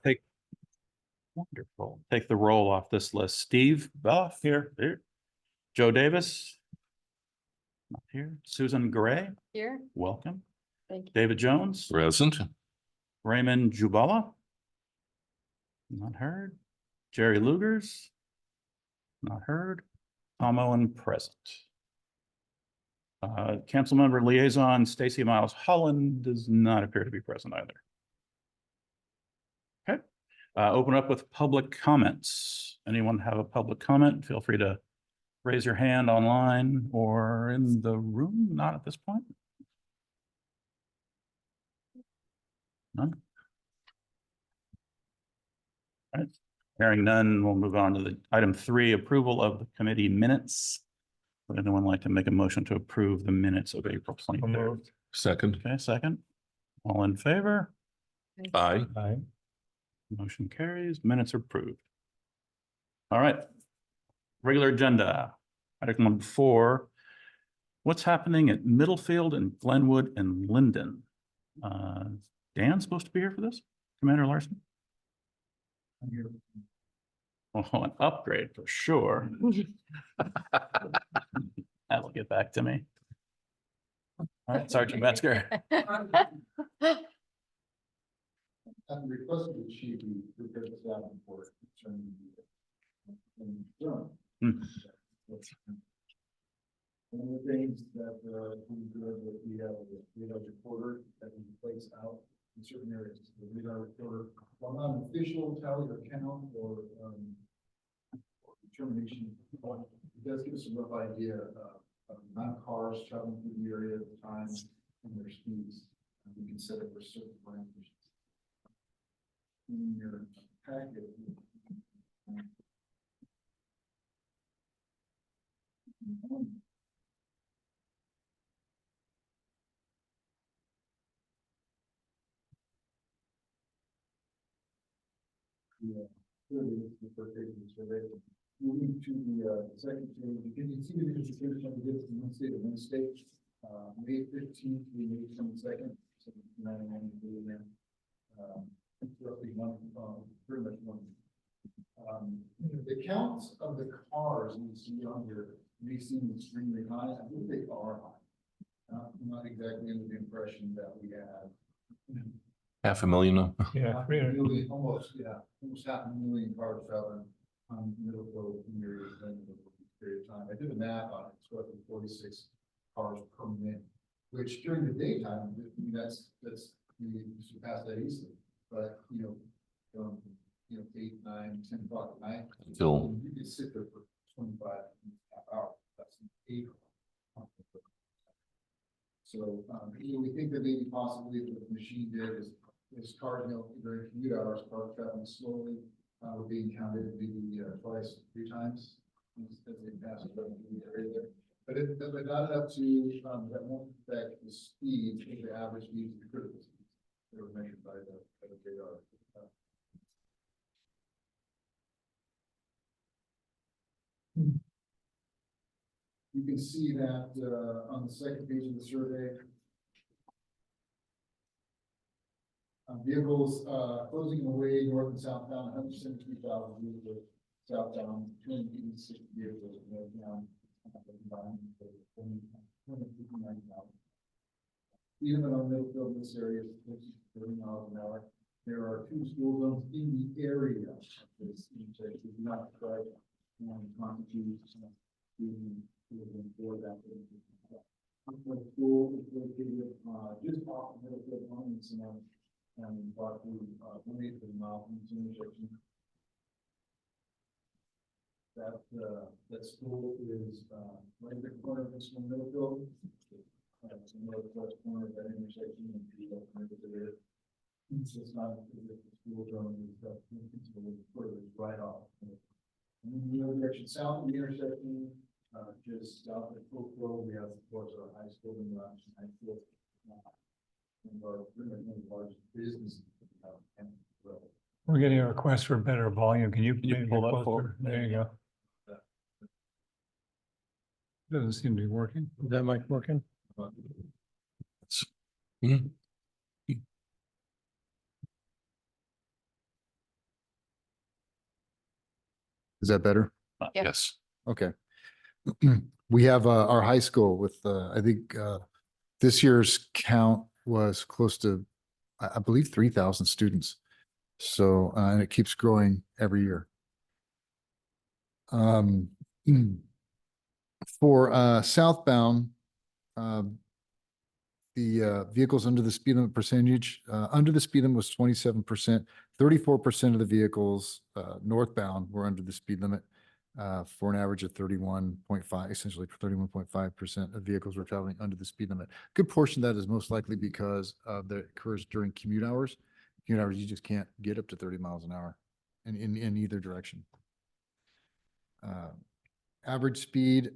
Take wonderful. Take the roll off this list. Steve Bell here. Joe Davis. Not here. Susan Gray. Here. Welcome. Thank you. David Jones. Present. Raymond Jubala. Not heard. Jerry Lugers. Not heard. Tom Owen present. Council member liaison Stacy Miles Holland does not appear to be present either. Okay. Open up with public comments. Anyone have a public comment? Feel free to raise your hand online or in the room. Not at this point. None. All right. Hearing none, we'll move on to the item 3, approval of the committee minutes. Would anyone like to make a motion to approve the minutes of April 23rd? Second. Okay, second. All in favor? Aye. Aye. Motion carries. Minutes are approved. All right. Regular agenda. Item number 4. What's happening at Middlefield and Glenwood and Linden? Dan's supposed to be here for this? Commander Larson? I'm here. Oh, an upgrade for sure. That'll get back to me. All right, Sergeant Metzger. At the request of the chief, we prepared the staff report concerning the one of the things that we have a radar recorder that we place out in certain areas. The radar recorder, while not an official tally or count or determination, it does give us a rough idea of the amount of cars traveling through the area at the time and their speeds. And we can set it for certain parameters. In your packet. Yeah, here it is, the first page of the survey. Moving to the second page, you can see the distribution of this in one state of one state. May 15th to May 22nd, so 9 there. Roughly one, pretty much one. The counts of the cars you see on here may seem extremely high. I think they are high. I'm not exactly under the impression that we have. 500,000. Yeah, almost 500,000 cars traveling on middle road in areas in a period of time. I did the math on it. It's roughly 46 cars per minute, which during the daytime, I mean, that's you surpass that easily. But from 8, 9, 10 o'clock at night Until you can sit there for 25 half hours. That's 8 o'clock. So we think that maybe possibly what the machine did is cars, during commute hours, cars traveling slowly were being counted maybe twice, 3 times as they pass through the area there. But it got it up to that won't affect the speed, the average speed, the critical speed. They were measured by the radar. You can see that on the second page of the survey. Vehicles closing away north and southbound, 173,000 vehicles southbound, 286 vehicles northbound, combined for 259,000. Even in our Middlefield, this area is 30 miles an hour. There are 2 school zones in the area of this intersection. Do not try and constitute for that. The school is located just off of Middlefield and about 1/8 of a mile from this intersection. That school is right at the corner of this one, Middlefield. It's the northwest corner of that intersection, and people come over there. It's just not as if the school zone is it's a little further right off. And in the other direction, south of the intersection, just south of Oak Road, we have, of course, our high school and high school. And our one of the largest businesses. We're getting a request for better volume. Can you you pull that forward? There you go. Doesn't seem to be working. Is that mic working? Mhm. Is that better? Yeah. Yes. Okay. We have our high school with, I think, this year's count was close to, I believe, 3,000 students. So, and it keeps growing every year. For southbound, the vehicles under the speed limit percentage, under the speed limit was 27%. 34% of the vehicles northbound were under the speed limit for an average of 31.5, essentially 31.5% of vehicles were traveling under the speed limit. Good portion of that is most likely because that occurs during commute hours. Commute hours, you just can't get up to 30 miles an hour in either direction. Average speed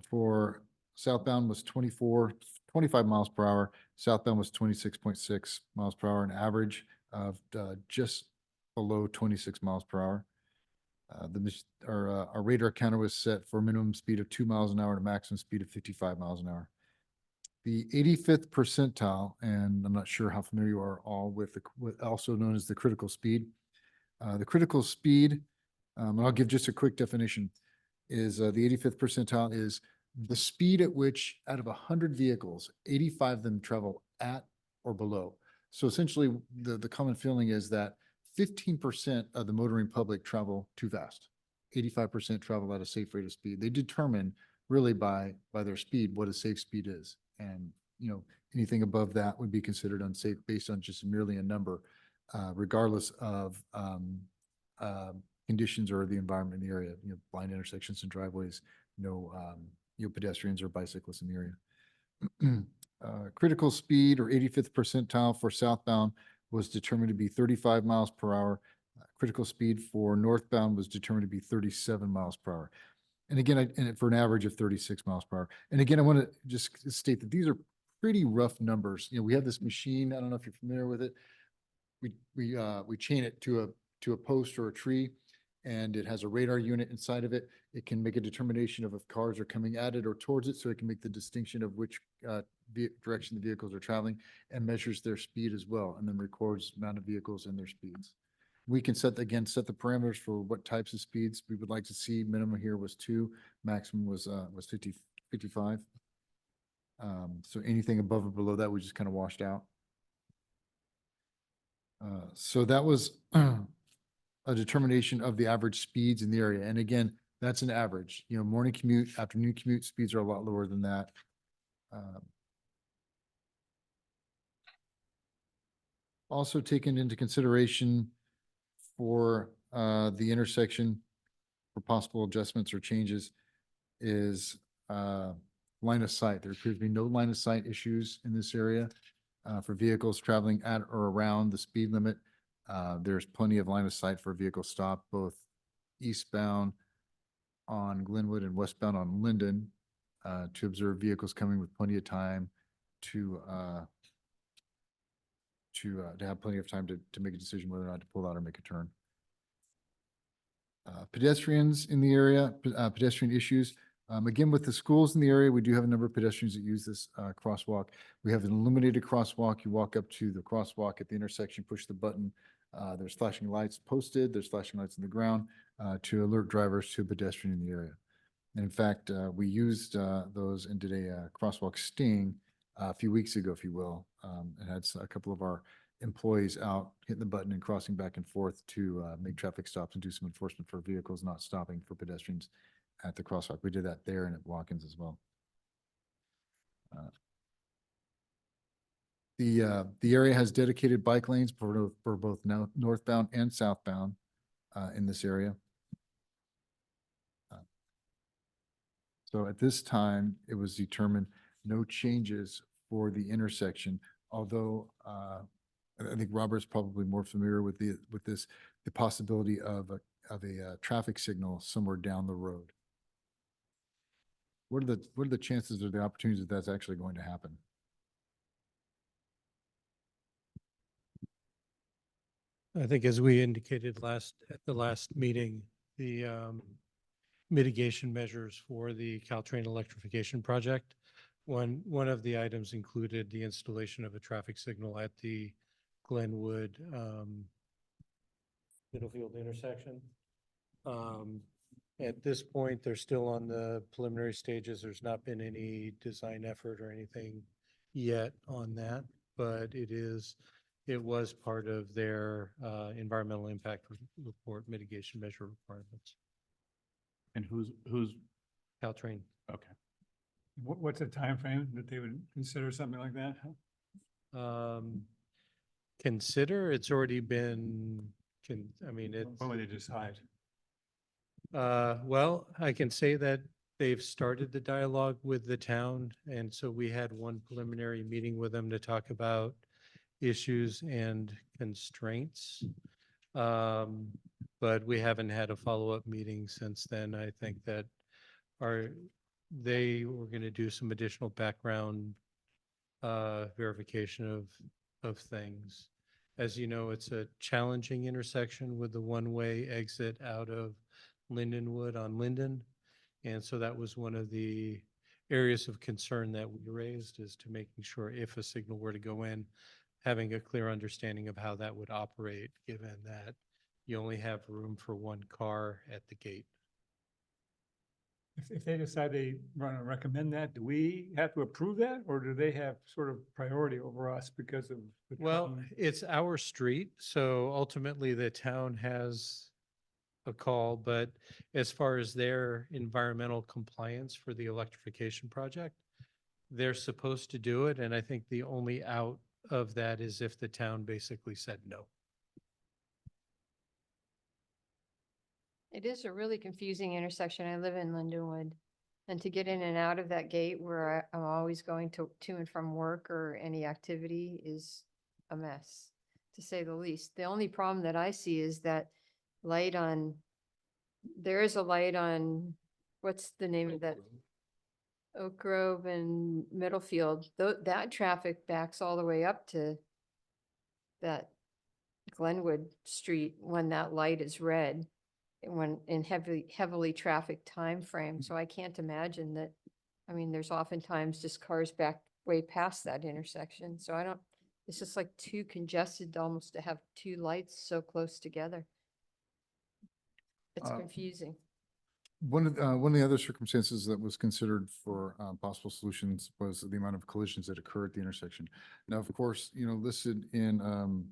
for southbound was 25 miles per hour. Southbound was 26.6 miles per hour, an average of just below 26 miles per hour. Our radar counter was set for a minimum speed of 2 miles an hour and a maximum speed of 55 miles an hour. The 85th percentile, and I'm not sure how familiar you are all with also known as the critical speed. The critical speed, and I'll give just a quick definition, is the 85th percentile is the speed at which out of 100 vehicles, 85 of them travel at or below. So essentially, the common feeling is that 15% of the motoring public travel too fast. 85% travel at a safe rate of speed. They determine really by their speed what a safe speed is. And, you know, anything above that would be considered unsafe based on just merely a number, regardless of conditions or the environment in the area, you know, blind intersections and driveways, no, pedestrians or bicyclists in the area. Critical speed or 85th percentile for southbound was determined to be 35 miles per hour. Critical speed for northbound was determined to be 37 miles per hour. And again, and for an average of 36 miles per hour. And again, I want to just state that these are pretty rough numbers. You know, we have this machine, I don't know if you're familiar with it. We chain it to a post or a tree, and it has a radar unit inside of it. It can make a determination of if cars are coming at it or towards it, so it can make the distinction of which direction the vehicles are traveling, and measures their speed as well, and then records the amount of vehicles and their speeds. We can set the parameters for what types of speeds we would like to see. Minimum here was 2, maximum was 55. So anything above or below that, we just kind of washed out. So that was a determination of the average speeds in the area. And again, that's an average. You know, morning commute, afternoon commute speeds are a lot lower than that. Also taken into consideration for the intersection for possible adjustments or changes is line of sight. There appears to be no line of sight issues in this area for vehicles traveling at or around the speed limit. There's plenty of line of sight for vehicle stop, both eastbound on Glenwood and westbound on Linden, to observe vehicles coming with plenty of time to have plenty of time to make a decision whether or not to pull out or make a turn. Pedestrians in the area, pedestrian issues. Again, with the schools in the area, we do have a number of pedestrians that use this crosswalk. We have an illuminated crosswalk. You walk up to the crosswalk at the intersection, push the button. There's flashing lights posted. There's flashing lights on the ground to alert drivers to a pedestrian in the area. And in fact, we used those and did a crosswalk sting a few weeks ago, if you will, and had a couple of our employees out hitting the button and crossing back and forth to make traffic stops and do some enforcement for vehicles not stopping for pedestrians at the crosswalk. We did that there and at Watkins as well. The area has dedicated bike lanes for both northbound and southbound in this area. So at this time, it was determined no changes for the intersection, although I think Robert's probably more familiar with the possibility of a traffic signal somewhere down the road. What are the chances or the opportunities that that's actually going to happen? I think as we indicated at the last meeting, the mitigation measures for the Caltrain electrification project. One of the items included the installation of a traffic signal at the Glenwood Middlefield intersection. At this point, they're still on the preliminary stages. There's not been any design effort or anything yet on that, but it was part of their environmental impact report mitigation measure requirements. And who's, Caltrain. okay. What's the time frame that they would consider something like that? Consider, it's already been, I mean, it's. When would they decide? Well, I can say that they've started the dialogue with the town, and so we had one preliminary meeting with them to talk about issues and constraints. But we haven't had a follow-up meeting since then. I think that they were going to do some additional background verification of things. As you know, it's a challenging intersection with the one-way exit out of Lindenwood on Linden. And so that was one of the areas of concern that we raised, is to making sure if a signal were to go in, having a clear understanding of how that would operate, given that you only have room for one car at the gate. If they decide they want to recommend that, do we have to approve that, or do they have sort of priority over us because of? the Well, time? it's our street, so ultimately the town has a call, but as far as their environmental compliance for the electrification project, they're supposed to do it, and I think the only out of that is if the town basically said no. It is a really confusing intersection. I live in Lindenwood. And to get in and out of that gate where I'm always going to and from work or any activity is a mess, to say the least. The only problem that I see is that there is a light on, what's the name of that? Oak Grove and Middlefield. That traffic backs all the way up to that Glenwood Street when that light is red, when in heavily trafficked time frame. So I can't imagine that. I mean, there's oftentimes just cars back way past that intersection. So it's just like too congested almost to have two lights so close together. It's confusing. One of the other circumstances that was considered for possible solutions was the amount of collisions that occur at the intersection. Now, of course, listed in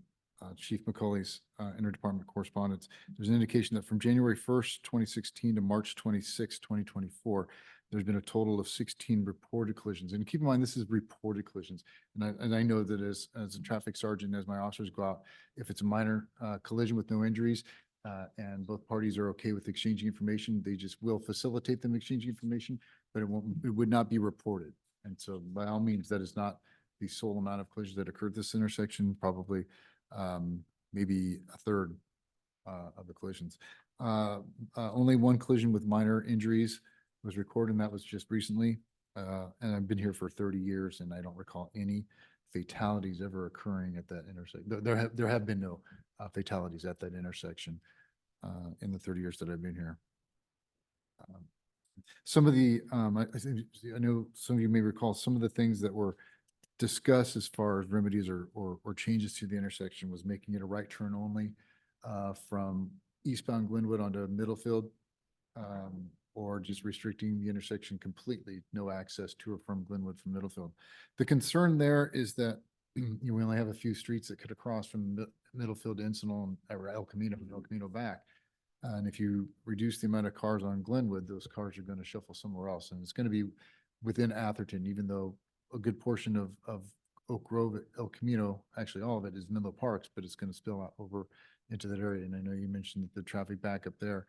Chief McCauley's interdepartment correspondence, there's an indication that from January 1st, 2016 to March 26, 2024, there's been a total of 16 reported collisions. And keep in mind, this is reported collisions. And I know that as a traffic sergeant, as my officers go out, if it's a minor collision with no injuries, and both parties are okay with exchanging information, they just will facilitate them exchanging information, but it would not be reported. And so by all means, that is not the sole amount of collisions that occurred at this intersection, probably maybe a third of the collisions. Only one collision with minor injuries was recorded, and that was just recently. And I've been here for 30 years, and I don't recall any fatalities ever occurring at that intersection. There have been no fatalities at that intersection in the 30 years that I've been here. Some of the, I know some of you may recall some of the things that were discussed as far as remedies or changes to the intersection was making it a right turn only from eastbound Glenwood onto Middlefield, or just restricting the intersection completely, no access to or from Glenwood from Middlefield. The concern there is that we only have a few streets that could cross from Middlefield to Encinal or El Camino, from El Camino back. And if you reduce the amount of cars on Glenwood, those cars are going to shuffle somewhere else. And it's going to be within Atherton, even though a good portion of Oak Grove, El Camino, actually all of it is Menlo Parks, but it's going to spill out over into that area. And I know you mentioned that the traffic back up there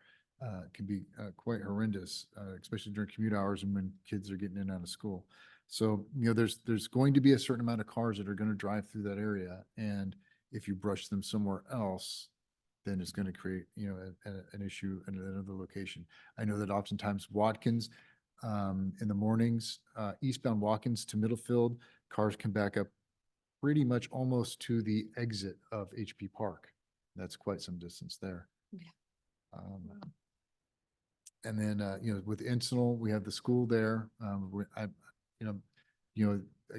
can be quite horrendous, especially during commute hours and when kids are getting in and out of school. So, there's going to be a certain amount of cars that are going to drive through that area. And if you brush them somewhere else, then it's going to create, an issue in another location. I know that oftentimes Watkins, in the mornings, eastbound Watkins to Middlefield, cars can back up pretty much almost to the exit of HP Park. That's quite some distance there. Yeah. And then, with Encinal, we have the school there. I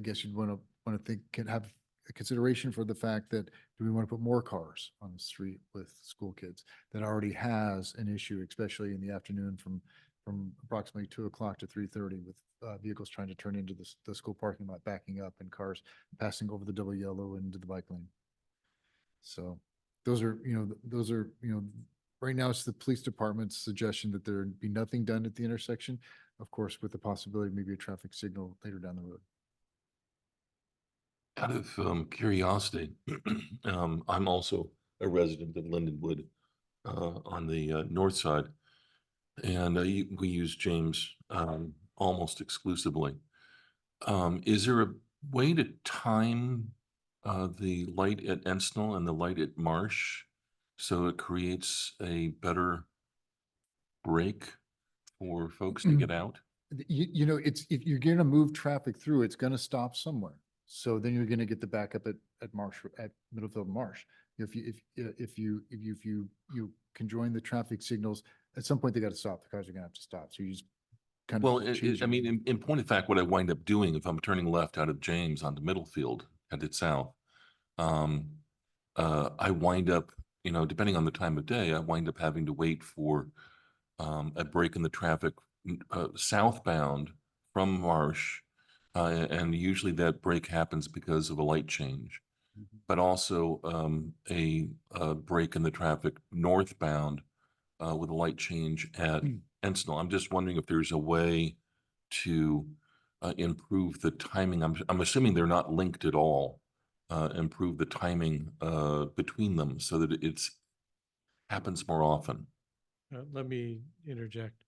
guess you'd want to think, a consideration for the fact that, do we want to put more cars on the street with school kids? That already has an issue, especially in the afternoon from approximately 2 o'clock to 3:30 with vehicles trying to turn into the school parking lot, backing up, and cars passing over the double yellow into the bike lane. So those are, right now it's the police department's suggestion that there be nothing done at the intersection, of course, with the possibility of maybe a traffic signal later down the road. Out of curiosity, I'm also a resident of Lindenwood on the north side. And we use James almost exclusively. Is there a way to time the light at Enstnall and the light at Marsh so it creates a better break for folks to get out? It's, if you're gonna move traffic through, it's gonna stop somewhere. So then you're gonna get the backup at Marsh, at Middlefield Marsh. If you can join the traffic signals, at some point they gotta stop. The cars are gonna have to stop. So you just kind of. Well, I changing- mean, in point of fact, what I wind up doing if I'm turning left out of James onto Middlefield, headed south, I wind up, depending on the time of day, I wind up having to wait for a break in the traffic southbound from Marsh. And usually that break happens because of a light change, but also a break in the traffic northbound with a light change at Enstnall. I'm just wondering if there's a way to improve the timing. I'm assuming they're not linked at all. Improve the timing between them so that it's happens more often. Let me interject.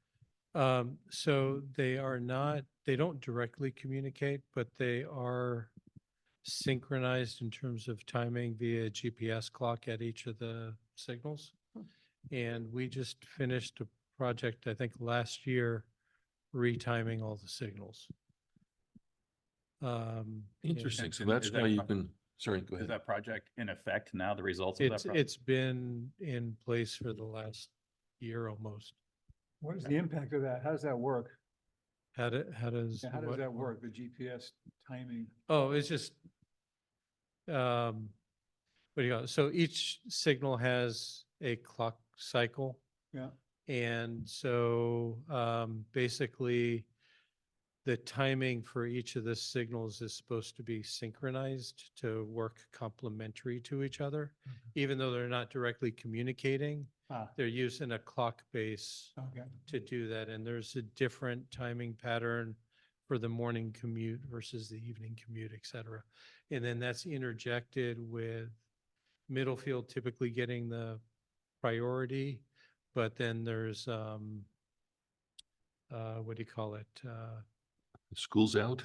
So they don't directly communicate, but they are synchronized in terms of timing via GPS clock at each of the signals. And we just finished a project, I think last year, retiming all the signals. Interesting. So And that's is that why you pro- can, sorry, go Is ahead. that project in effect now, the results of that? It's been in place for the last year almost. What is the impact of that? How does that work? How does? How does what- that work, the GPS timing? Oh, it's just, what do you got? So each signal has a clock cycle. Yeah. And so basically the timing for each of the signals is supposed to be synchronized to work complementary to each other, even though they're not directly communicating. They're using a clock base Okay. to do that. And there's a different timing pattern for the morning commute versus the evening commute, et cetera. And then that's interjected with Middlefield typically getting the priority, but then there's, what do you call it? School's out?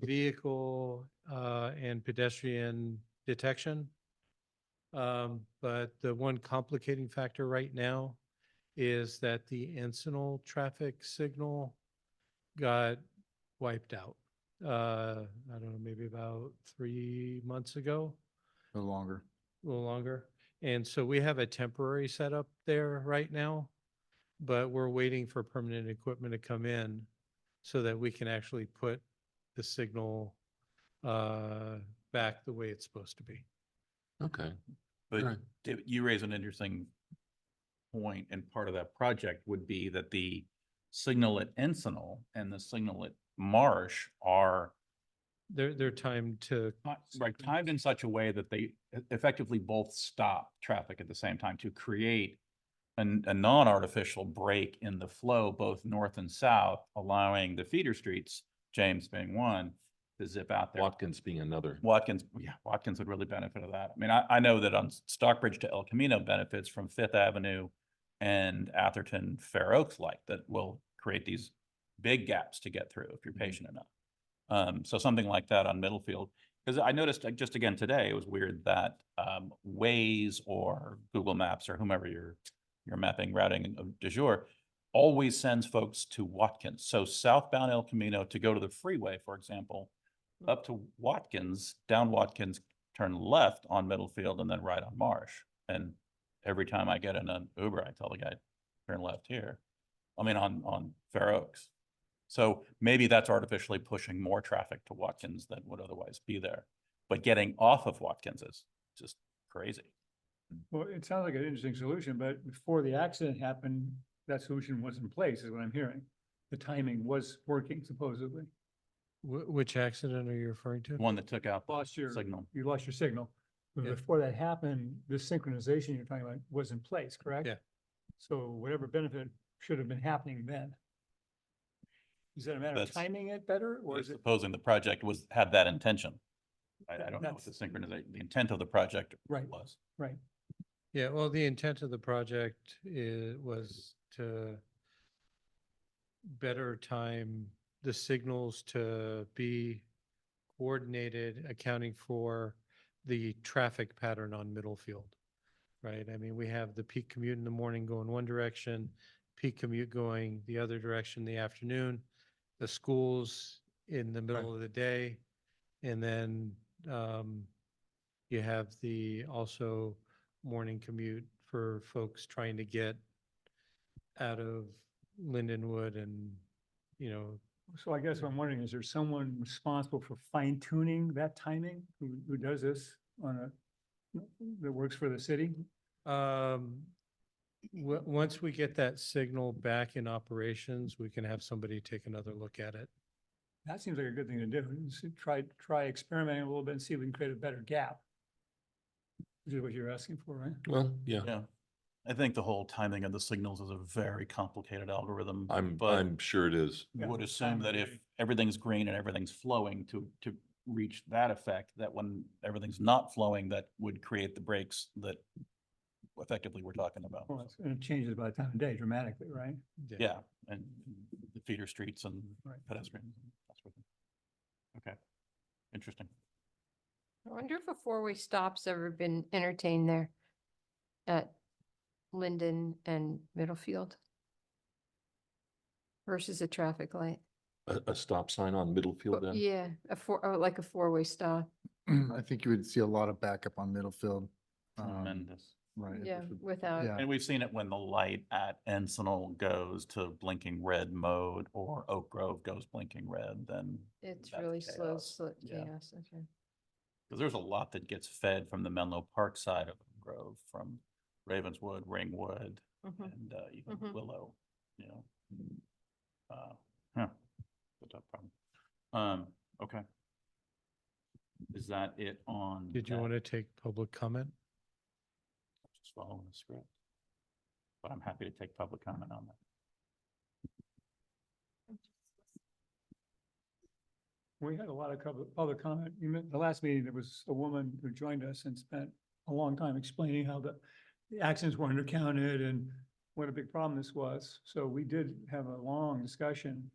Vehicle and pedestrian detection. But the one complicating factor right now is that the Encinal traffic signal got wiped out. I don't know, maybe about 3 months ago, No longer. a little longer. And so we have a temporary setup there right now, but we're waiting for permanent equipment to come in so that we can actually put the signal back the way it's supposed to be. Okay. But Right. David, you raise an interesting point, and part of that project would be that the signal at Encinal and the signal at Marsh are They're timed to, timed in such a way that they effectively both stop traffic at the same time to create a non-artificial break in the flow, both north and south, allowing the feeder streets, James being one, to zip out there. Watkins being another. Watkins would really benefit of that. I mean, I know that on Stockbridge to El Camino benefits from Fifth Avenue and Atherton Fair Oaks light that will create these big gaps to get through if you're patient enough. So something like that on Middlefield, because I noticed just again today, it was weird that Waze or Google Maps or whomever your mapping routing of du jour always sends folks to Watkins. So southbound El Camino to go to the freeway, for example, up to Watkins, down Watkins, turn left on Middlefield and then right on Marsh. And every time I get in an Uber, I tell the guy, turn left here. I mean, on Fair Oaks. So maybe that's artificially pushing more traffic to Watkins than would otherwise be there. but getting off of Watkins is just crazy. Well, it sounds like an interesting solution, but before the accident happened, that solution was in place, is what I'm hearing. The timing was working supposedly. Which accident are you referring to? One that took out the Lost your signal. You lost your signal. But Yeah. before that happened, this synchronization you're talking about was in place, correct? Yeah. So whatever benefit should have been happening then. Is that a matter of That's- timing it better, or is it? Supposing the project had that intention. I don't know what the That's- synchronization, the intent of the project Right. was. Right. Yeah, well, the intent of the project was to better time the signals to be coordinated, accounting for the traffic pattern on Middlefield. Right? I mean, we have the peak commute in the morning going one direction, peak commute going the other direction in the afternoon, the schools in the middle of the day, and then you have the also morning commute for folks trying to get out of Lindenwood and, you know, So I guess what I'm wondering, is there someone responsible for fine tuning that timing, who does this on that works for the city? once we get that signal back in operations, we can have somebody take another look at it. That seems like a good thing to do. Is to try experimenting a little bit and see if we can create a better gap. Which is what you're asking for, right? Well, yeah, Yeah. I think the whole timing of the signals is a very complicated algorithm. but I'm sure it is. would Yeah, assume that if timing. everything's green and everything's flowing to reach that effect, that when everything's not flowing, that would create the breaks that effectively we're talking about. Well, it changes by the time of day dramatically, right? Yeah, and the feeder streets and Right. pedestrians. and that sort of thing. Okay, interesting. I wonder if a four-way stop's ever been entertained there at Linden and Middlefield versus a traffic light. A stop sign on Middlefield then? Yeah, like a four-way stop. I think you would see a lot of backup on Middlefield. Tremendous. Right. Yeah, which would- without, Yeah. And we've seen it when the light at Encinal goes to blinking red mode or Oak Grove goes blinking red, then. it's that's really slow, chaos. Yeah. chaos, okay. Because there's a lot that gets fed from the Menlo Park side of Oak Grove, from Ravenswood, Ringwood, Mhm. and even Mhm. Willow, you know. It's a tough problem. Okay. Is that it on? Did you that? want to take public comment? Just following the script. But I'm happy to take public comment on that. We had a lot of public comment. The last meeting, there was a woman who joined us and spent a long time explaining how the accidents were undercounted and what a big problem this was. So we did have a long discussion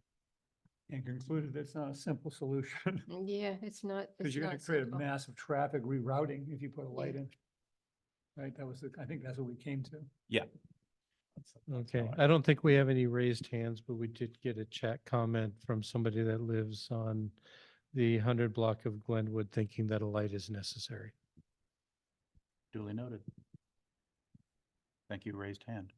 and concluded it's not a simple solution. Yeah, it's not. Because it's you're gonna not create a simple. massive traffic rerouting if you put a light Yeah. in. Right, that was, I think that's what we came to. Yeah. Okay, I don't think we have any raised hands, but we did get a chat comment from somebody that lives on the 100 block of Glenwood thinking that a light is necessary. Duly noted. Thank you, raised hand.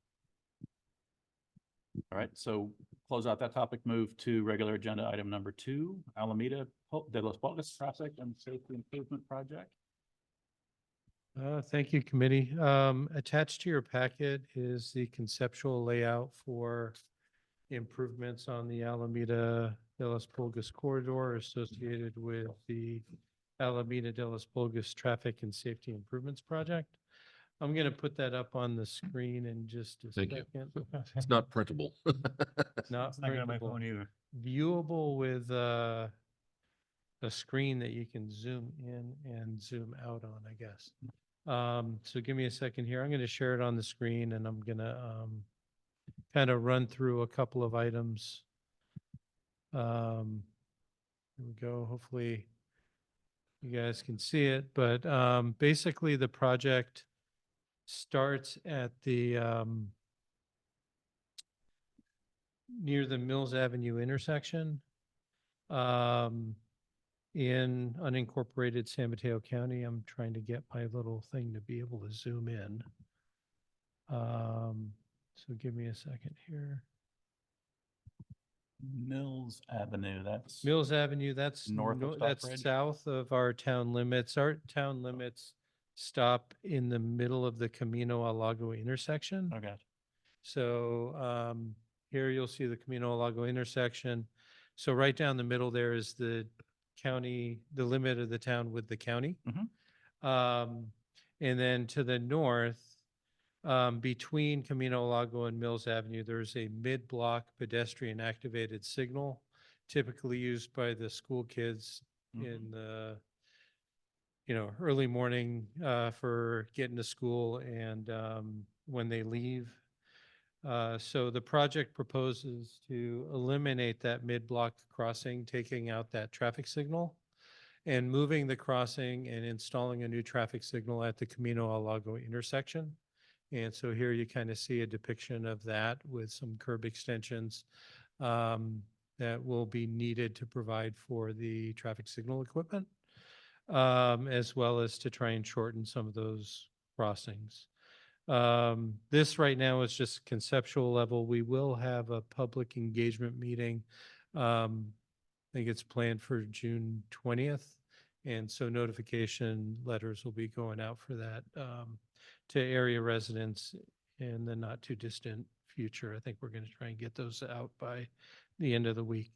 All right, so close out that topic, move to regular agenda item number 2, Alameda de los Pulgas Traffic and Safety Improvement Project. Thank you, committee. Attached to your packet is the conceptual layout for improvements on the Alameda de las Pulgas corridor associated with the Alameda de las Pulgas Traffic and Safety Improvements Project. I'm going to put that up on the screen in just a Thank you. second. It's not printable. Not It's not good on my printable. phone either. Viewable with a screen that you can zoom in and zoom out on, I guess. So give me a second here. I'm going to share it on the screen and I'm going to kind of run through a couple of items. Here we go. Hopefully you guys can see it, but basically the project starts at the near the Mills Avenue intersection in unincorporated San Mateo County. I'm trying to get my little thing to be able to zoom in. So give me a second here. Mills Avenue, that's. Mills Avenue, that's North of that's Stockbridge? south of our town limits. Our town limits stop in the middle of the Camino al Lago intersection. Okay, So here you'll see the Camino al Lago intersection. So right down the middle there is the county, the limit of the town with the county. And then to the north, between Camino al Lago and Mills Avenue, there's a mid-block pedestrian activated signal typically used by the school kids in the, early morning for getting to school and when they leave. So the project proposes to eliminate that mid-block crossing, taking out that traffic signal and moving the crossing and installing a new traffic signal at the Camino al Lago intersection. And so here you kind of see a depiction of that with some curb extensions that will be needed to provide for the traffic signal equipment, as well as to try and shorten some of those crossings. This right now is just conceptual level. We will have a public engagement meeting. I think it's planned for June 20th. And so notification letters will be going out for that to area residents in the not too distant future. I think we're going to try and get those out by the end of the week.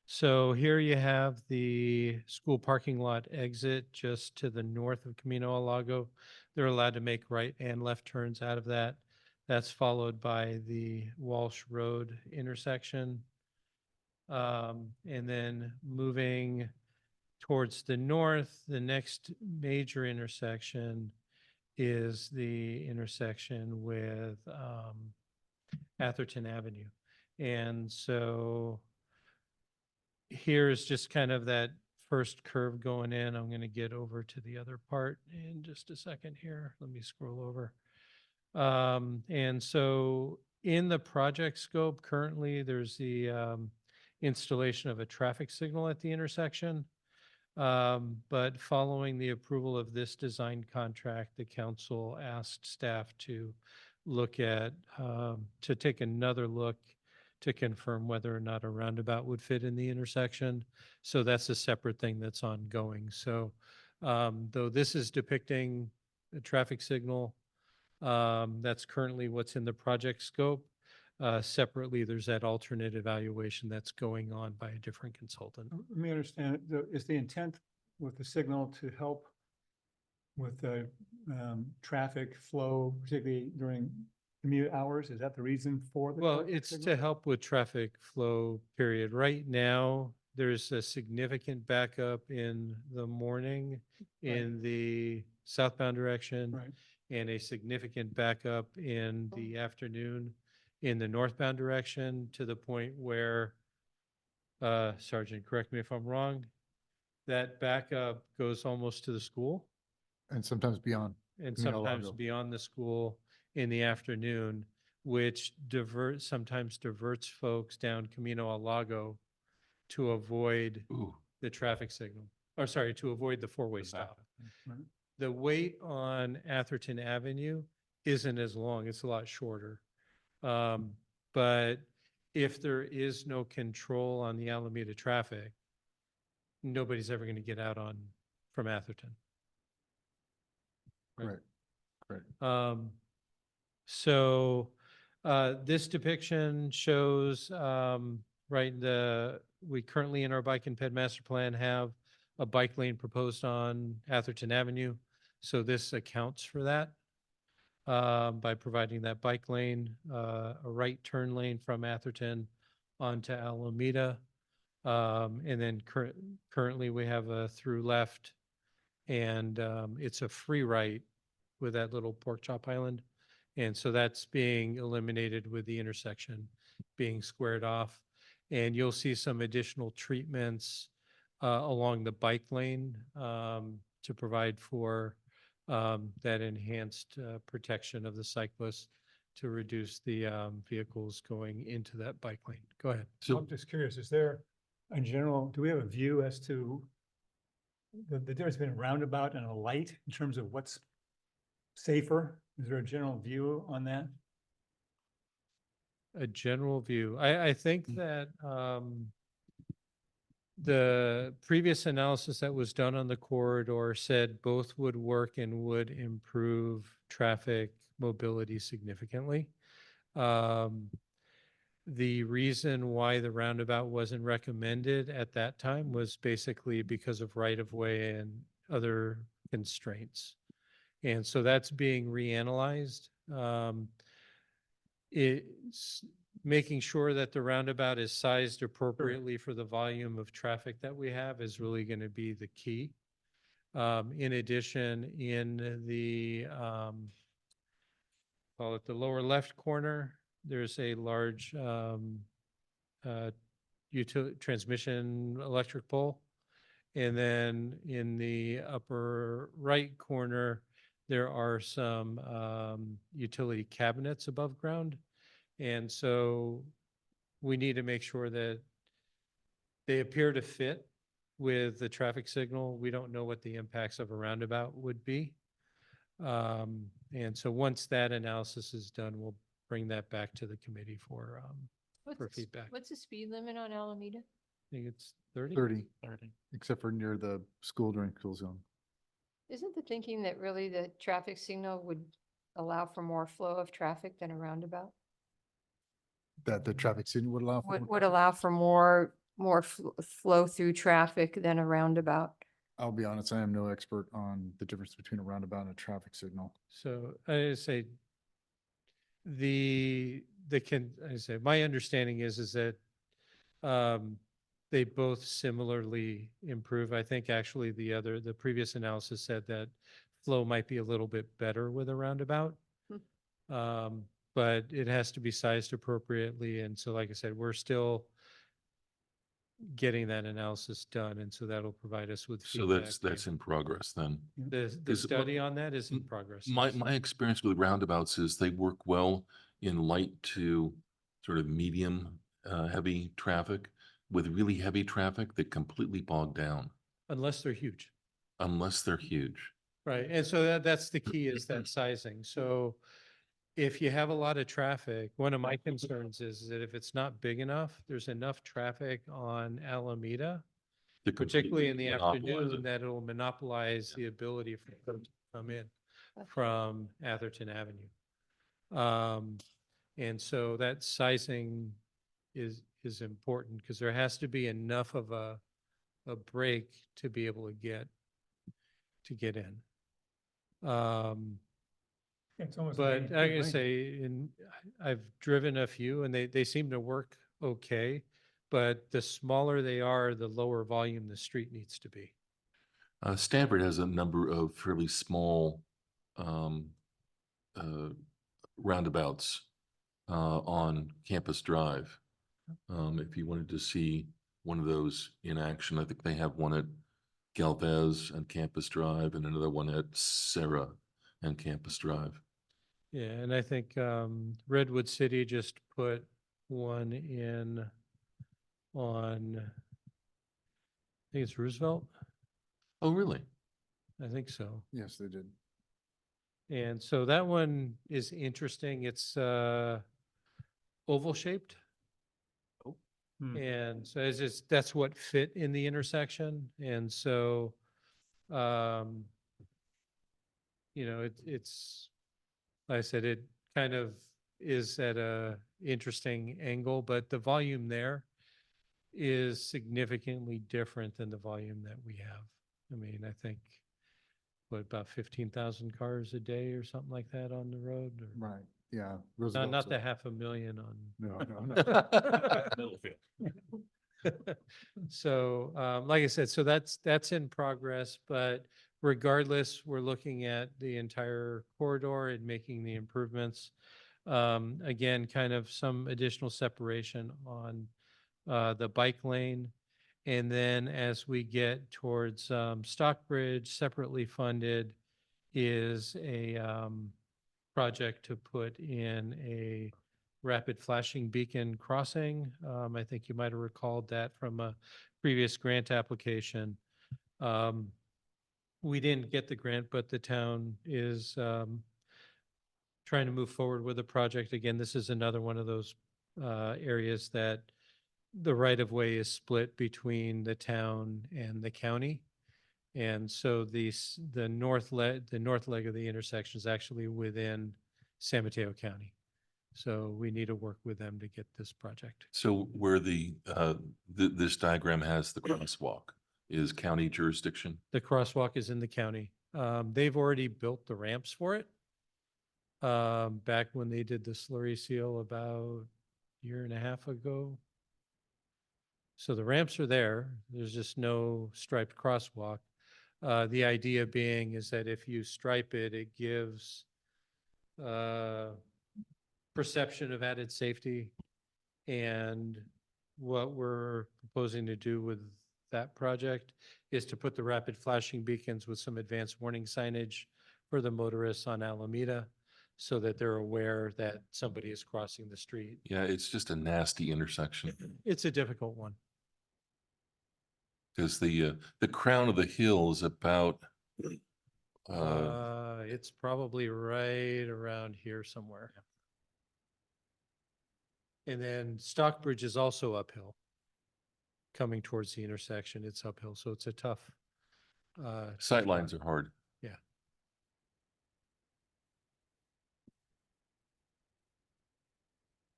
So here you have the school parking lot exit just to the north of Camino al Lago. They're allowed to make right and left turns out of that. That's followed by the Walsh Road intersection. And then moving towards the north, the next major intersection is the intersection with Atherton Avenue. And so here's just kind of that first curve going in. I'm going to get over to the other part in just a second here. Let me scroll over. And so in the project scope, currently there's the installation of a traffic signal at the intersection. But following the approval of this design contract, the council asked staff to look at, to take another look to confirm whether or not a roundabout would fit in the intersection. So that's a separate thing that's ongoing. So though this is depicting a traffic signal, that's currently what's in the project scope. Separately, there's that alternate evaluation that's going on by a different consultant. Let me understand, is the intent with the signal to help with the traffic flow, particularly during commute hours? Is that the reason for the? Well, traffic it's signal? to help with traffic flow, period. Right now, there's a significant backup in the morning in the southbound direction Right. and a significant backup in the afternoon in the northbound direction, to the point where, Sergeant, correct me if I'm wrong, that backup goes almost to the school And sometimes beyond. and Camino sometimes Lago. beyond the school in the afternoon, which sometimes diverts folks down Camino al Lago to avoid Ooh, the traffic signal, or sorry, to avoid the four-way stop. Right. The wait on Atherton Avenue isn't as long, it's a lot shorter. But if there is no control on the Alameda traffic, nobody's ever going to get out from Atherton. Right. Correct. So this depiction shows, we currently in our bike and ped master plan have a bike lane proposed on Atherton Avenue. So this accounts for that by providing that bike lane, a right turn lane from Atherton onto Alameda. And then currently we have a through left, and it's a free right with that little pork chop island. And so that's being eliminated with the intersection being squared off. And you'll see some additional treatments along the bike lane to provide for that enhanced protection of the cyclists to reduce the vehicles going into that bike lane. Go ahead. so I'm just curious, is there a general, do we have a view as to the difference between a roundabout and a light in terms of what's safer? Is there a general view on that? a general view. I think that, the previous analysis that was done on the corridor said both would work and would improve traffic mobility significantly. The reason why the roundabout wasn't recommended at that time was basically because of right-of-way and other constraints. And so that's being reanalyzed. It's making sure that the roundabout is sized appropriately for the volume of traffic that we have is really going to be the key. In addition, in the, call it the lower left corner, there's a large transmission electric pole. And then in the upper right corner, there are some utility cabinets above ground. And so we need to make sure that they appear to fit with the traffic signal. We don't know what the impacts of a roundabout would be. And so once that analysis is done, we'll bring that back to the committee for What's for the s- feedback. What's the speed limit on Alameda? I think it's 30? 30, 30. except for near the school during school zone. Isn't the thinking that really the traffic signal would allow for more flow of traffic than a roundabout? That the traffic signal would allow for. Would allow for more flow through traffic than a roundabout? I'll be honest, I am no expert on the difference between a roundabout and a traffic signal. So I say I say, my understanding is that they both similarly improve. I think actually the previous analysis said that flow might be a little bit better with a roundabout. But it has to be sized appropriately. And so, like I said, we're still getting that analysis done. And so that'll provide us with So feedback. that's in progress then. The is it mo- study on that is in progress. My, yes. my experience with roundabouts is they work well in light to sort of medium, heavy traffic. With really heavy traffic that completely bog down Unless they're huge. unless they're huge. Right, and so that's the key is that sizing. So if you have a lot of traffic, one of my concerns is that if it's not big enough, there's enough traffic on Alameda, to particularly completely in the monopolize afternoon, it. that it'll monopolize the ability for them to come in from Atherton Avenue. And so that sizing is important because there has to be enough of a break to be able to get in. It's almost. But lane- I gotta lane. say, I've driven a few and they seem to work okay. But the smaller they are, the lower volume the street needs to be. Stanford has a number of fairly small roundabouts on Campus Drive. If you wanted to see one of those in action, I think they have one at Galvez and Campus Drive and another one at Sarah and Campus Drive. Yeah, and I think Redwood City just put one in on, I think it's Roosevelt. Oh, really? I think so. Yes, they did. And so that one is interesting. It's oval shaped. Hmm. And so that's what fit in the intersection. And so, it's, like I said, it kind of is at a interesting angle, but the volume there is significantly different than the volume that we have. I mean, I think, about 15,000 cars a day or something like that on the road? Or Right, yeah. Not Roosevelt's the a- 500,000 on. No, no, no. Middlefield. So, like I said, so that's in progress, but regardless, we're looking at the entire corridor and making the improvements. Again, kind of some additional separation on the bike lane. And then as we get towards Stockbridge, separately funded is a project to put in a rapid flashing beacon crossing. I think you might have recalled that from a previous grant application. We didn't get the grant, but the town is trying to move forward with the project. Again, this is another one of those areas that the right of way is split between the town and the county. And so the north leg of the intersection is actually within San Mateo County. So we need to work with them to get this project. So where this diagram has the crosswalk is county jurisdiction? The crosswalk is in the county. They've already built the ramps for it. Back when they did the slurry seal about a year and a half ago. So the ramps are there. There's just no striped crosswalk. The idea being is that if you stripe it, it gives perception of added safety. And what we're proposing to do with that project is to put the rapid flashing beacons with some advanced warning signage for the motorists on Alameda so that they're aware that somebody is crossing the street. Yeah, it's just a nasty intersection It's a difficult one. because the crown of the hill is about, It's probably right around here somewhere. And then Stockbridge is also uphill. Coming towards the intersection, it's uphill, so it's a tough. sightlines are hard.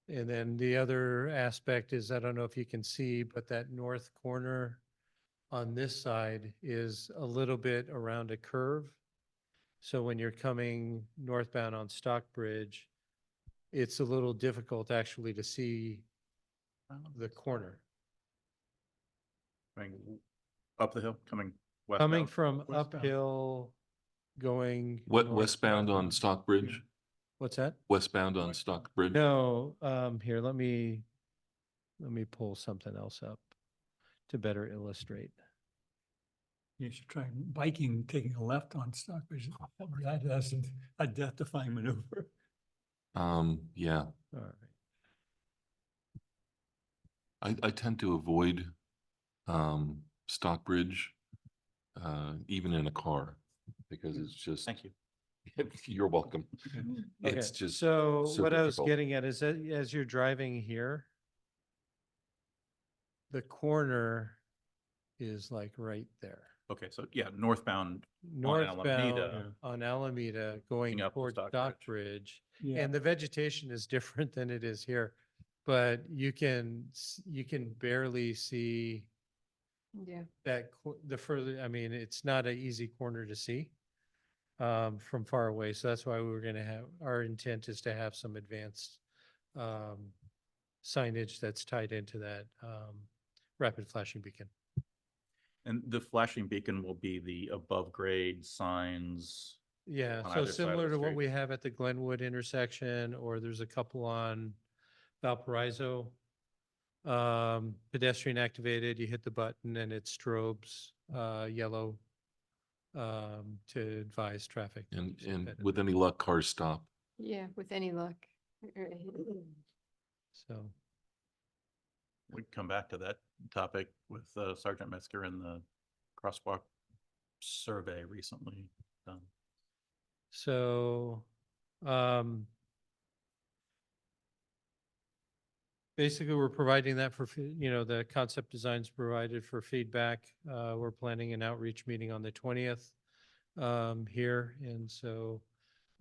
And then the other aspect is, I don't know if you can see, but that north corner on this side is a little bit around a curve. So when you're coming northbound on Stockbridge, it's a little difficult actually to see the corner. Going up the hill, coming west. Coming from Westbound. uphill, going. Westbound on Stockbridge, What's that? westbound on Stockbridge. No, here, let me pull something else up to better illustrate. You should try biking, taking a left on Stockbridge. That isn't a death-defying maneuver. Yeah, All right. I tend to avoid Stockbridge, even in a car, because it's just. Thank you. You're welcome. Okay, It's just. so so what I was difficult. getting at is that as you're driving here, the corner is like right there. Okay, so yeah, northbound. Northbound Alameda. on Alameda going Up to towards Stockbridge. Stockbridge. Yeah, And the vegetation is different than it is here, but you can barely see Yeah. that, the further, I mean, it's not an easy corner to see from far away. So that's why we were gonna have, our intent is to have some advanced signage that's tied into that rapid flashing beacon. And the flashing beacon will be the above grade signs. Yeah, On so either side of similar the to what street. we have at the Glenwood intersection, or there's a couple on Valparaiso. Pedestrian activated, you hit the button and it strobes yellow to advise traffic. to And, keep and that- with any luck, cars stop. Yeah, with any luck. Right. So, We can come back to that topic with Sergeant Metzger and the crosswalk survey recently done. so, basically, we're providing that for, the concept designs provided for feedback. We're planning an outreach meeting on the 20th here. And so,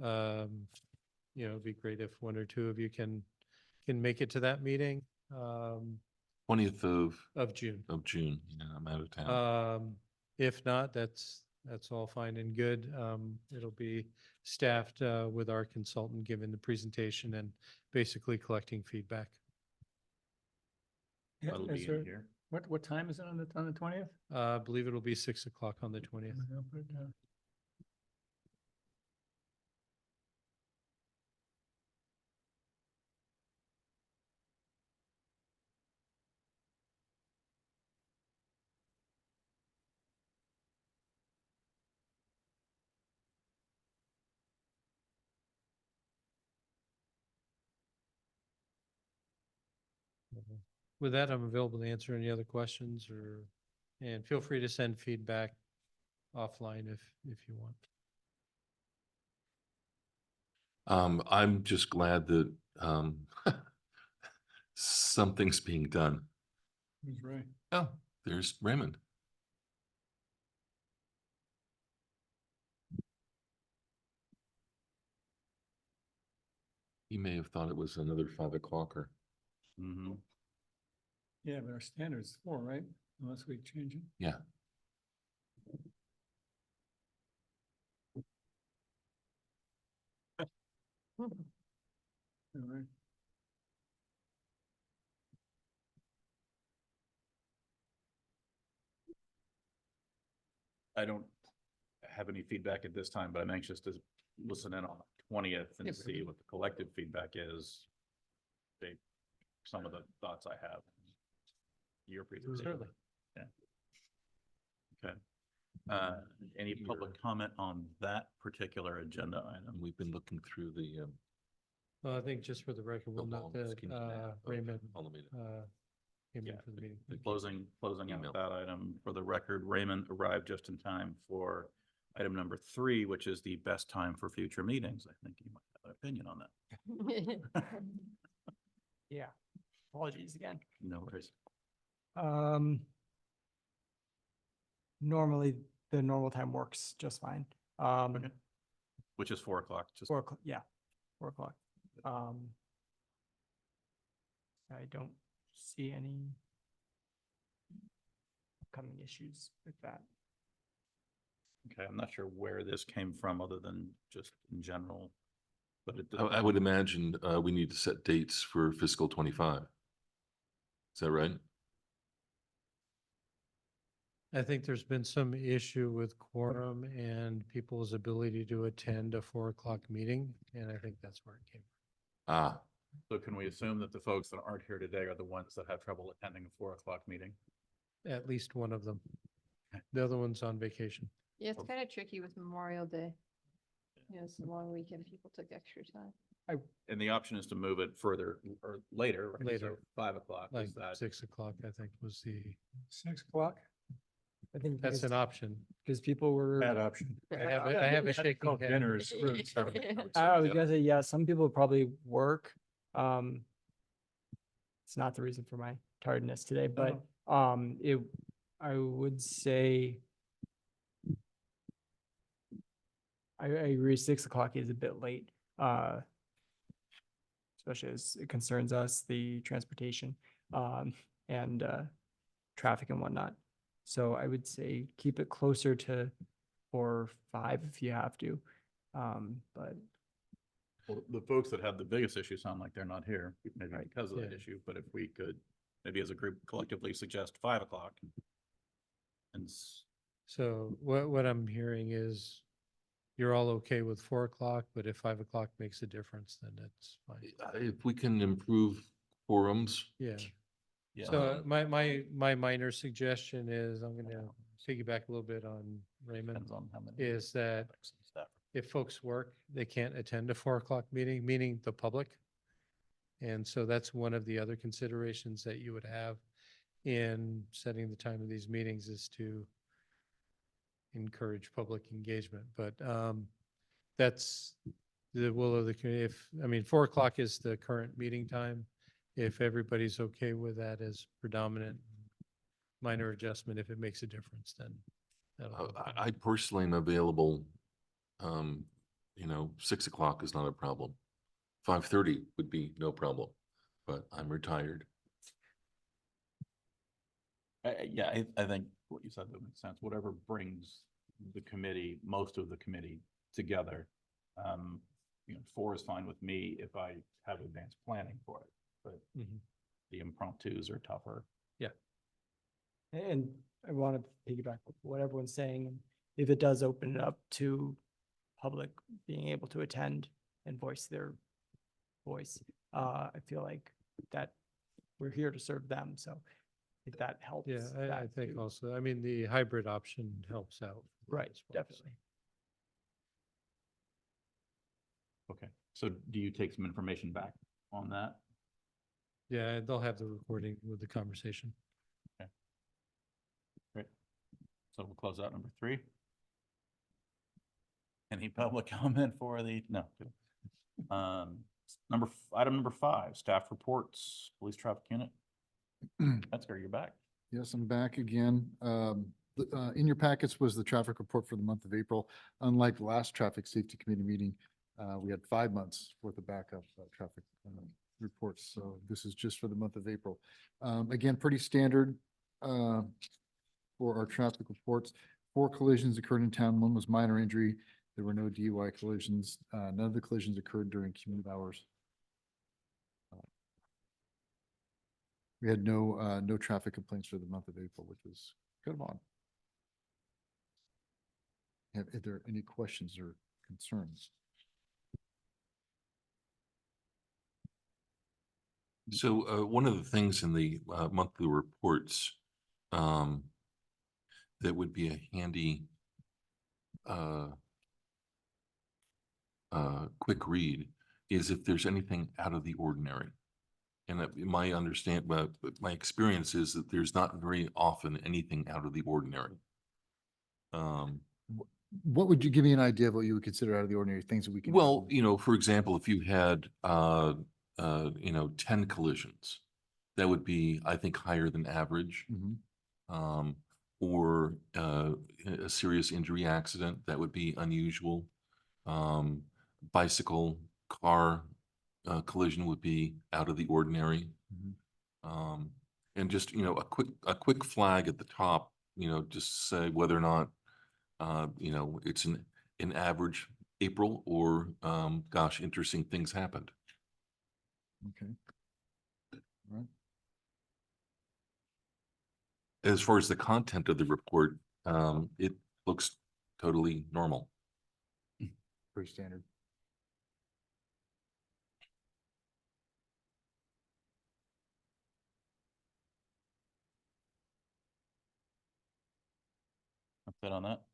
it'd be great if one or two of you can make it to that meeting 20th of June. of June. Yeah, I'm out of town. If not, that's all fine and good. It'll be staffed with our consultant giving the presentation and basically collecting feedback. Yeah, That'll is be there- in here. what time is it on the 20th? I believe it'll be 6 o'clock on the 20th. With that, I'm available to answer any other questions and feel free to send feedback offline if you want. I'm just glad that Something's being done. Who's right? Oh, there's Raymond. He may have thought it was another 5 o'clocker. Mhm. Yeah, but our standard's 4, right? Unless we change it. Yeah. All right. I don't have any feedback at this time, but I'm anxious to listen in on the 20th Yeah, and see what the collective feedback is. Some of the thoughts I have. Your presentation. Certainly. Yeah. Okay. Any public comment on that particular agenda item? We've been looking through the Well, I think just for the record, we'll note long that skinny map of Raymond Alameda. came in Yeah. for the meeting. Closing Email. out that item, for the record, Raymond arrived just in time for item number 3, which is the best time for future meetings. I think you might have an opinion on that. Yeah, apologies again. No worries. Normally, the normal time works just fine. Okay. Which is 4 o'clock, just 4 o'clock, yeah, 4 o'clock. I don't see any upcoming issues with that. okay. I'm not sure where this came from other than just in general. But it, I would imagine we need to set dates for fiscal 25. Is that right? I think there's been some issue with quorum and people's ability to attend a 4 o'clock meeting, and I think that's where it came Ah, so can we assume that the folks that aren't here today are the ones that have trouble attending a 4 o'clock meeting? from. At least one of them. The other one's on vacation. Yeah, it's kind of tricky with Memorial Day. You know, it's a long weekend. People took extra time. And the option is to move it further or later, right? Later. So 5 o'clock, Like is that? 6 o'clock, I think, was the, 6 o'clock? I think that's an option. because people were, option. I have a shaking head. Dinner is rude. I was gonna say, yeah, some people probably work. It's not the reason for my tardiness today, but, I would say I agree, 6 o'clock is a bit late, especially as it concerns us, the transportation, and, traffic and whatnot. So I would say keep it closer to 4 or 5 if you have to. But Well, the folks that have the biggest issue sound like they're not here, maybe Right. because of that Yeah. issue, but if we could, maybe as a group collectively suggest 5 o'clock. And So what I'm hearing is you're all okay with 4 o'clock, but if 5 o'clock makes a difference, then that's fine. if we can improve quorums, Yeah. yeah. So my minor suggestion is, I'm gonna piggyback a little bit on Raymond, Depends on how many. is that topics and stuff. if folks work, they can't attend a 4 o'clock meeting, meaning the public. And so that's one of the other considerations that you would have in setting the time of these meetings, is to encourage public engagement. But that's the will of the community. If, I mean, 4 o'clock is the current meeting time. If everybody's okay with that as predominant, minor adjustment, if it makes a difference, then that'll. be I personally am available. 6 o'clock is not a problem. 5:30 would be no problem, but I'm retired. Yeah, I think what you said, that makes sense. Whatever brings the committee, most of the committee together. 4 is fine with me if I have advanced planning for it, but Mhm. the impromptus are tougher. And I want to piggyback with what everyone's saying. And if it does open it up to public being able to attend and voice their voice, I feel like that we're here to serve them. So if that helps. Yeah, I that think too. also, I mean, the hybrid option helps out. Right, as well, so. definitely. Okay, so do you take some information back on that? Yeah, they'll have the recording with the conversation. Great. So we'll close out number 3. Any public comment for the, no. Item number 5, staff reports, police traffic unit. That's where you're back. Yes, I'm back again. In your packets was the traffic report for the month of April. Unlike the last traffic safety committee meeting, we had 5 months worth of backup traffic reports. So this is just for the month of April. Again, pretty standard for our traffic reports. 4 collisions occurred in town. 1 was minor injury. There were no DUI collisions. None of the collisions occurred during commute hours. We had no traffic complaints for the month of April, which was kind of odd. Are there any questions or concerns? So one of the things in the monthly reports that would be a handy quick read is if there's anything out of the ordinary. And my experience is that there's not very often anything out of the ordinary. What would you give me an idea of what you would consider out of the ordinary things that we can? Well, for example, if you had 10 collisions, that would be, I think, higher than average. Mhm. Or a serious injury accident, that would be unusual. Bicycle, car collision would be out of the ordinary. Mhm. And just, a quick flag at the top, just say whether or not, it's an average April or, gosh, interesting things happened. Okay. All right. As far as the content of the report, it looks totally normal. Pretty standard. Update on that.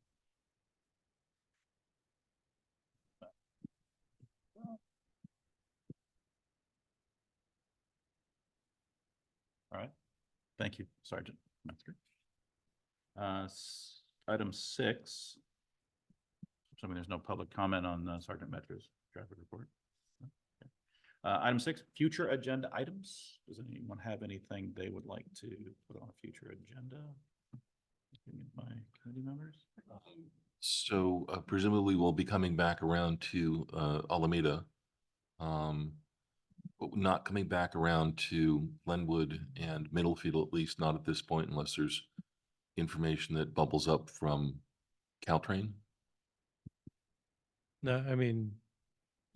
All right. Thank you, Sergeant. That's great. Item 6. Assuming there's no public comment on Sergeant Metra's traffic report. Okay. Item 6, future agenda items. Does anyone have anything they would like to put on a future agenda? Looking at my committee members. So presumably we'll be coming back around to Alameda. But not coming back around to Glenwood and Middlefield, at least not at this point, unless there's information that bubbles up from Caltrain. No, I mean,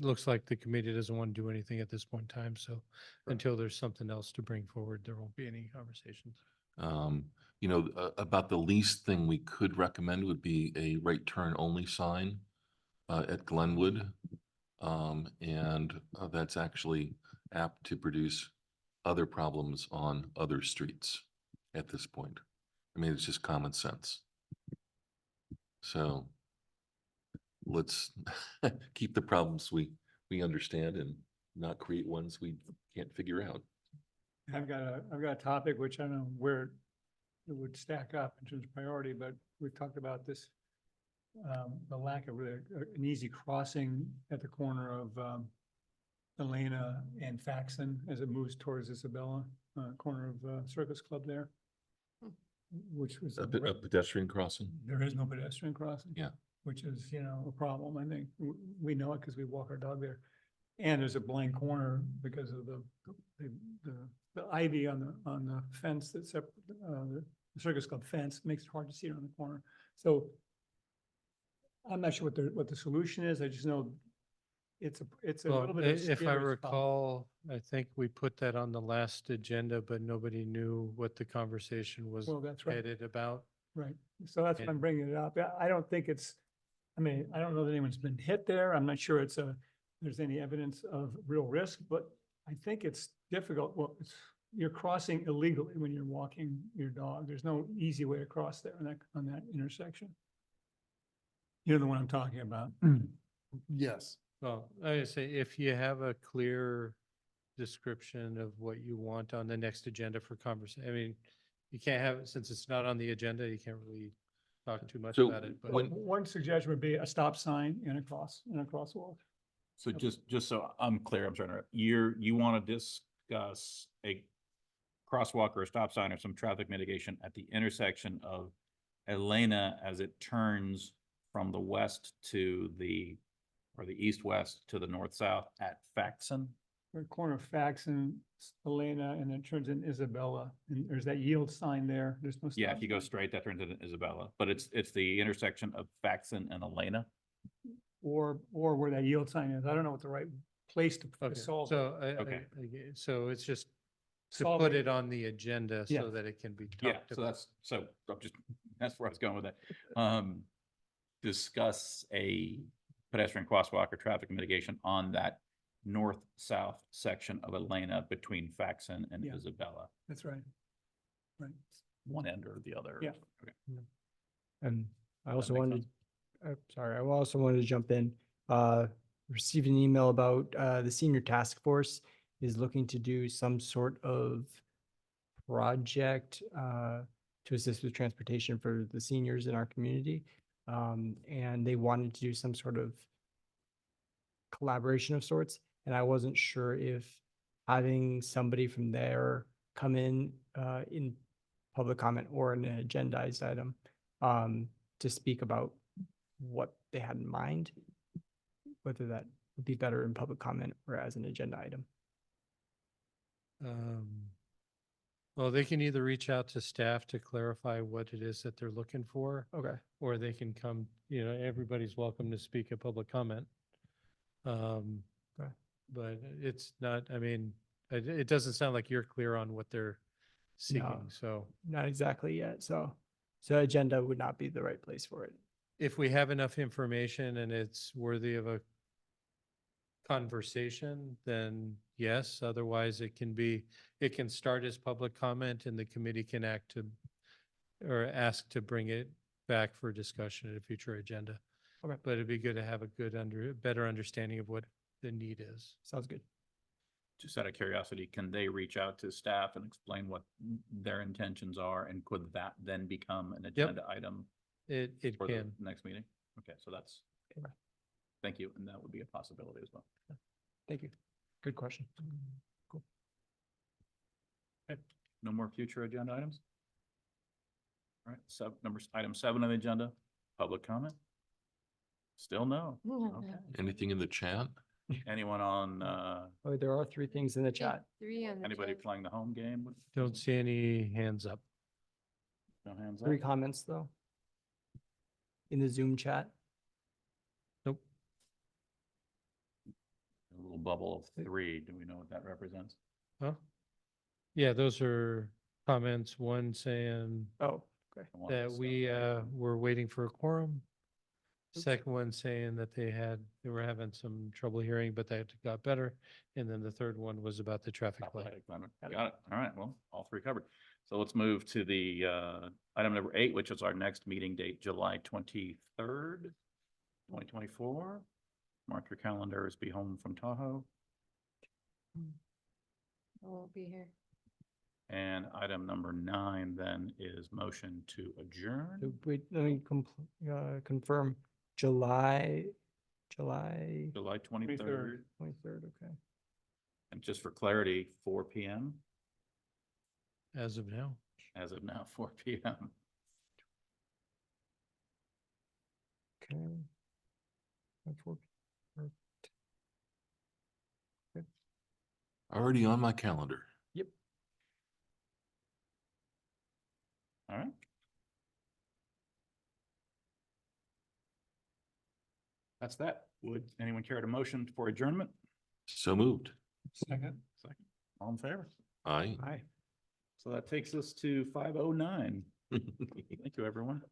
looks like the committee doesn't want to do anything at this point in time, so until there's something else to bring forward, there won't be any conversations. About the least thing we could recommend would be a right turn only sign at Glenwood. And that's actually apt to produce other problems on other streets at this point. I mean, it's just common sense. So let's keep the problems we understand and not create ones we can't figure out. I've got a topic which I don't know where it would stack up in terms of priority, but we've talked about this. The lack of really an easy crossing at the corner of Elena and Faxon as it moves towards Isabella, corner of Circus Club there. Which was, A pedestrian crossing. there is no pedestrian crossing. Yeah. Which is, a problem, I think. We know it because we walk our dog there. And there's a blank corner because of the ivy on the fence that's the Circus Club fence makes it hard to see it on the corner. So I'm not sure what the solution is. I just know it's a Well, little bit of a if I scary spot. recall, I think we put that on the last agenda, but nobody knew what the conversation was Well, that's right. headed about. Right. So that's why I'm bringing it up. I don't think I don't know that anyone's been hit there. I'm not sure there's any evidence of real risk, but I think it's difficult. Well, you're crossing illegally when you're walking your dog. There's no easy way to cross there on that intersection. You know the one I'm talking about. Yes. Well, I say if you have a clear description of what you want on the next agenda for conversation, I mean, you can't have it since it's not on the agenda, you can't really talk too much So about it, but. when- One suggestion would be a stop sign and a crosswalk. So just so I'm clear, I'm sorry, to interrupt. You want to discuss a crosswalk or a stop sign or some traffic mitigation at the intersection of Elena as it turns from the west to or the east-west to the north-south at Faxon? Or corner of Faxon, Elena, and then turns in Isabella, and there's that yield sign there. There's no. Yeah, stop if you go sign. straight, that turns into Isabella, but it's the intersection of Faxon and Elena. Or where that yield sign is. I don't know what the right place to Okay, solve. so Okay. so it's just to Solve put it. it on the agenda Yeah. so that it can be Yeah, talked so about. that's where I was going with that. Discuss a pedestrian crosswalk or traffic mitigation on that north-south section of Elena between Faxon and Yeah. Isabella, That's right. Right. one end or the other. Yeah. Okay. And I That also makes wanted, sense. sorry, I also wanted to jump in. Received an email about the senior task force is looking to do some sort of project to assist with transportation for the seniors in our community. And they wanted to do some sort of collaboration of sorts. And I wasn't sure if having somebody from there come in public comment or an agendized item to speak about what they had in mind, whether that would be better in public comment or as an agenda item. Well, they can either reach out to staff to clarify what it is that they're looking for, Okay. or they can come, everybody's welcome to speak at public comment. Okay. But it's not, I mean, it doesn't sound like you're clear on what they're seeking, so. Not exactly yet. So agenda would not be the right place for it. If we have enough information and it's worthy of a conversation, then yes, otherwise it can start as public comment and the committee can act to, or ask to bring it back for discussion at a future agenda. Okay. But it'd be good to have a better understanding of what the need is. Sounds good. Just out of curiosity, can they reach out to staff and explain what their intentions are, and could that then become an agenda item It for the can. next meeting? Okay, so that's, Okay. thank you, and that would be a possibility as well. Thank you. Good question. Cool. Okay, no more future agenda items? All right, item 7 on the agenda, public comment? Still no. Okay. Anything in the chat? Anyone on, Oh, there are 3 things in the chat. 3 on the. anybody chat. playing the home game? Don't see any hands up. No hands up? 3 comments though. In the Zoom chat. Nope. A little bubble of 3, do we know what that represents? Huh? Yeah, those are comments. One saying Oh, okay. I want that this we stuff. were waiting for a quorum. Oops. Second one saying that they were having some trouble hearing, but that got better. And then the third one was about the traffic light. Athletic climate. Got it. All right, well, all 3 covered. So let's move to the item number 8, which is our next meeting date, July 23rd, 2024. Mark your calendars, be home from Tahoe. I won't be here. And item number 9 then is motion to So adjourn. wait, let me confirm July July 23rd, 23rd. Okay. and just for clarity, 4 PM, As of now. as of now, 4 PM. Okay. That's work. Already on my calendar. Yep. All right. That's that. Would anyone care to motion for adjournment? So moved. Second. Second. All in favor? Aye. Hi. So that takes us to 5:09. Thank you, everyone.